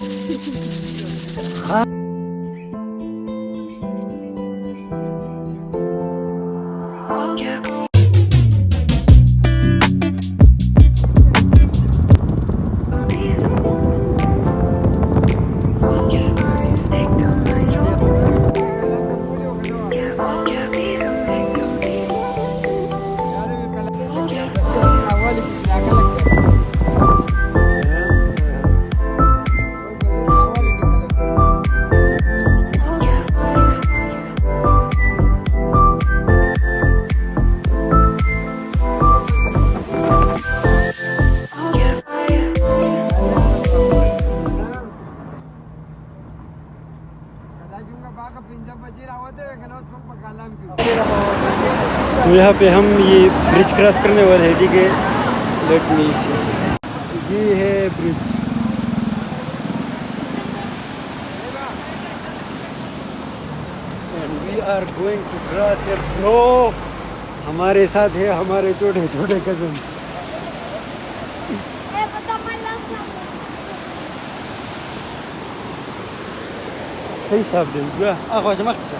तो यहाँ पे हम ये ब्रिज क्रॉस करने वाले हैं, ठीक है। लेट मी सी, ये है bridge. And we are going to cross it bro. हमारे साथ है हमारे छोटे छोटे कजन। सही साहब दे आखो मखशा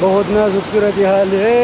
बहुत नाजुक सूरत हाल है।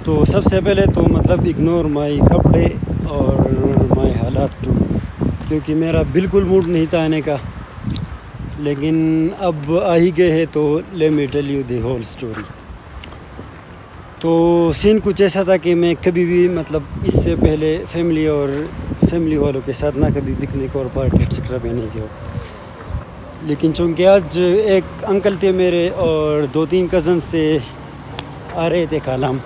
तो सबसे पहले तो मतलब इग्नोर माई कपड़े और माई हालात टू, क्योंकि मेरा बिल्कुल मूड नहीं था आने का, लेकिन अब आ ही गए हैं तो let me tell you the whole story. तो सीन कुछ ऐसा था कि मैं कभी भी मतलब इससे पहले फैमिली वालों के साथ ना कभी पिकनिक और पार्टी एक्सेट्रा पे नहीं गया, लेकिन चूँकि आज एक अंकल थे मेरे और 2-3 कज़न्स थे आ रहे थे कालम,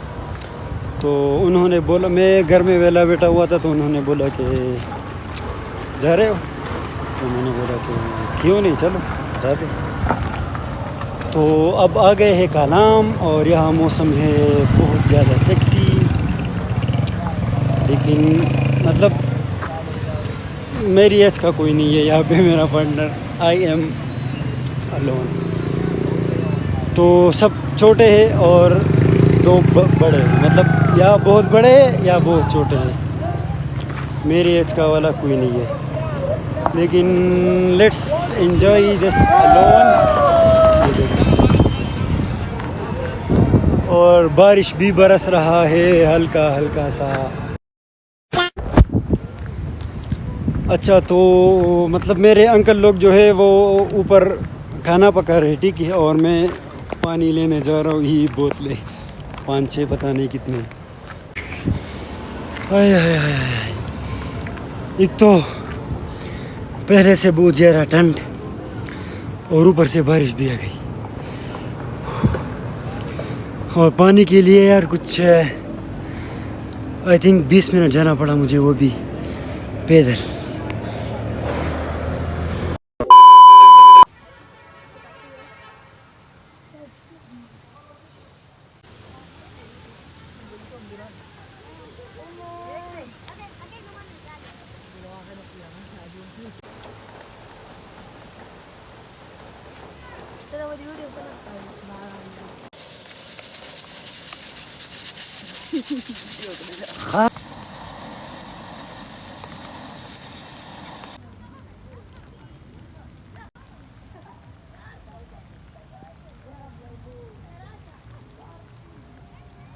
तो उन्होंने बोला, मैं घर में वेला बैठा हुआ था तो उन्होंने बोला कि जा रहे हो, तो मैंने बोला कि क्यों नहीं, चलो जाते। तो अब आ गए हैं कालम और यहाँ मौसम है बहुत ज़्यादा सेक्सी, लेकिन मतलब मेरी एज का कोई नहीं है यहाँ पे मेरा पार्टनर, आई एम अलोन। तो सब छोटे हैं और 2 बड़े हैं, मतलब या बहुत बड़े हैं या बहुत छोटे हैं, मेरी एज का वाला कोई नहीं है। लेकिन लेट्स एंजॉय दिस अलोन। और बारिश भी बरस रहा है हल्का हल्का सा। अच्छा, तो मतलब मेरे अंकल लोग जो है वो ऊपर खाना पका रहे, ठीक है, और मैं पानी लेने जा रहा हूँ, ये बोतलें 5-6 पता नहीं कितने। हाय हाय हाय, एक तो पहले से बहुत ज़्यादा ठंड और ऊपर से बारिश भी आ गई। और पानी के लिए यार कुछ आई थिंक 20 मिनट जाना पड़ा मुझे, वो भी पैदल।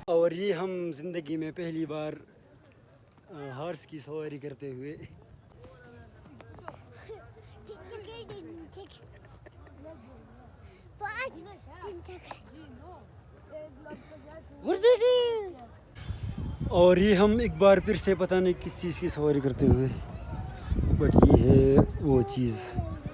और ये हम ज़िंदगी में पहली बार हॉर्स की सवारी करते हुए। और ये हम एक बार फिर से पता नहीं किस चीज़ की सवारी करते हुए, बट ये है वो चीज़।